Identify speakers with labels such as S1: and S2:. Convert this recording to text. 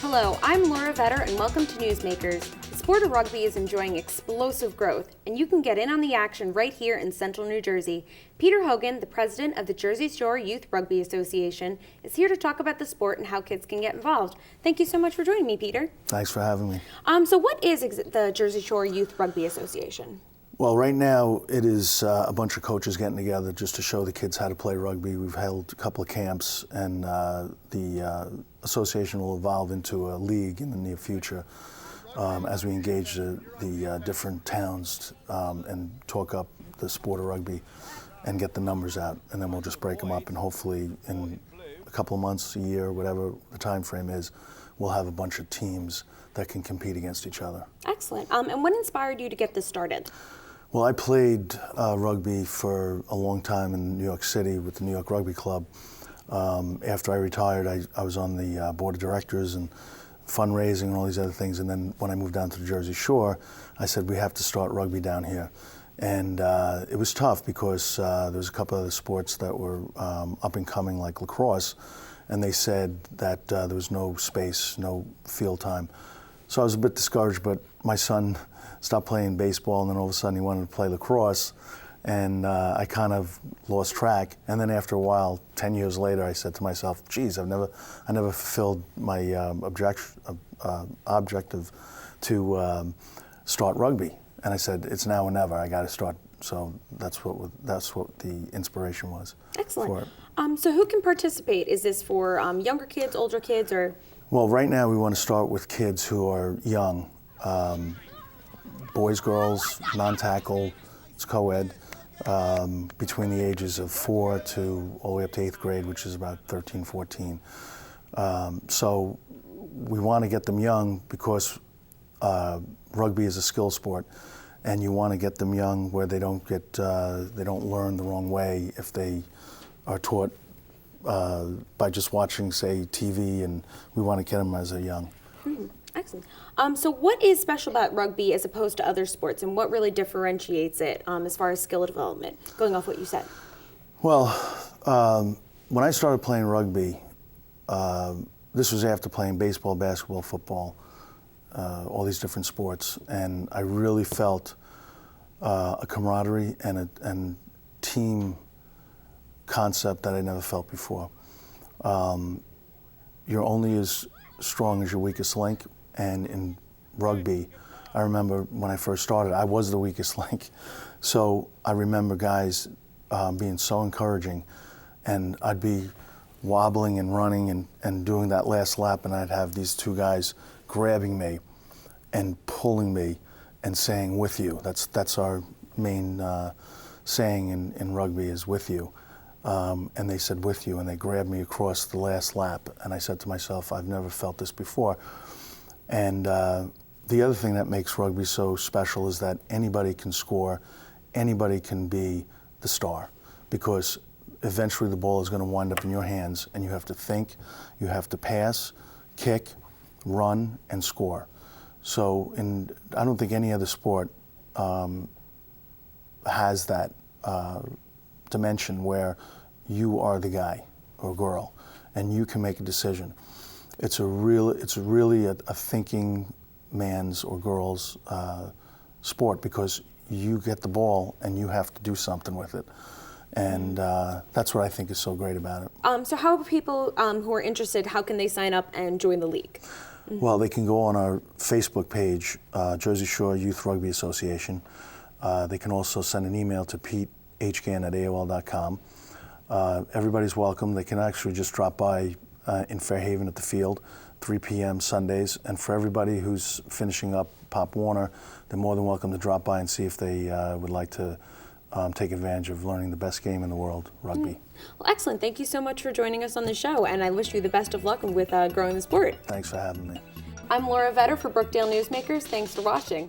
S1: Hello, I'm Laura Vetter and welcome to Newsmakers. The sport of rugby is enjoying explosive growth, and you can get in on the action right here in central New Jersey. Peter Hogan, the president of the Jersey Shore Youth Rugby Association, is here to talk about the sport and how kids can get involved. Thank you so much for joining me, Peter.
S2: Thanks for having me.
S1: So what is the Jersey Shore Youth Rugby Association?
S2: Well, right now it is a bunch of coaches getting together just to show the kids how to play rugby. We've held a couple of camps, and the association will evolve into a league in the near future as we engage the different towns and talk up the sport of rugby and get the numbers out. And then we'll just break them up, and hopefully in a couple of months, a year, whatever the time frame is, we'll have a bunch of teams that can compete against each other.
S1: Excellent. And what inspired you to get this started?
S2: Well, I played rugby for a long time in New York City with the New York Rugby Club. After I retired, I was on the board of directors and fundraising and all these other things. And then when I moved down to the Jersey Shore, I said, we have to start rugby down here. And it was tough because there was a couple of other sports that were up and coming, like lacrosse. And they said that there was no space, no field time. So I was a bit discouraged, but my son stopped playing baseball, and then all of a sudden he wanted to play lacrosse, and I kind of lost track. And then after a while, 10 years later, I said to myself, geez, I never fulfilled my objective to start rugby. And I said, it's now or never, I got to start. So that's what the inspiration was.
S1: Excellent.
S2: For it.
S1: So who can participate? Is this for younger kids, older kids, or?
S2: Well, right now we want to start with kids who are young. Boys, girls, non-tackle, it's co-ed, between the ages of 4 to all the way up to 8th grade, which is about 13, 14. So we want to get them young because rugby is a skill sport, and you want to get them young where they don't learn the wrong way if they are taught by just watching, say, TV, and we want to get them as they're young.
S1: Mm-hmm. Excellent. So what is special about rugby as opposed to other sports, and what really differentiates it as far as skill development, going off what you said?
S2: Well, when I started playing rugby, this was after playing baseball, basketball, football, all these different sports, and I really felt a camaraderie and a team concept that I never felt before. You're only as strong as your weakest link, and in rugby, I remember when I first started, I was the weakest link. So I remember guys being so encouraging, and I'd be wobbling and running and doing that last lap, and I'd have these two guys grabbing me and pulling me and saying, with you. That's our main saying in rugby, is with you. And they said, with you, and they grabbed me across the last lap. And I said to myself, I've never felt this before. And the other thing that makes rugby so special is that anybody can score, anybody can be the star, because eventually the ball is going to wind up in your hands, and you have to think, you have to pass, kick, run, and score. So I don't think any other sport has that dimension where you are the guy or girl and you can make a decision. It's really a thinking man's or girl's sport, because you get the ball and you have to do something with it. And that's what I think is so great about it.
S1: So how are people who are interested, how can they sign up and join the league? Mm-hmm.
S2: Well, they can go on our Facebook page, Jersey Shore Youth Rugby Association. They can also send an email to petehgan@aol.com. Everybody's welcome. They can actually just drop by in Fairhaven at the field, 3 p.m. Sundays. And for everybody who's finishing up Pop Warner, they're more than welcome to drop by and see if they would like to take advantage of learning the best game in the world, rugby.
S1: Well, excellent. Thank you so much for joining us on the show, and I wish you the best of luck with growing the sport.
S2: Thanks for having me.
S1: I'm Laura Vetter for Brookdale Newsmakers. Thanks for watching.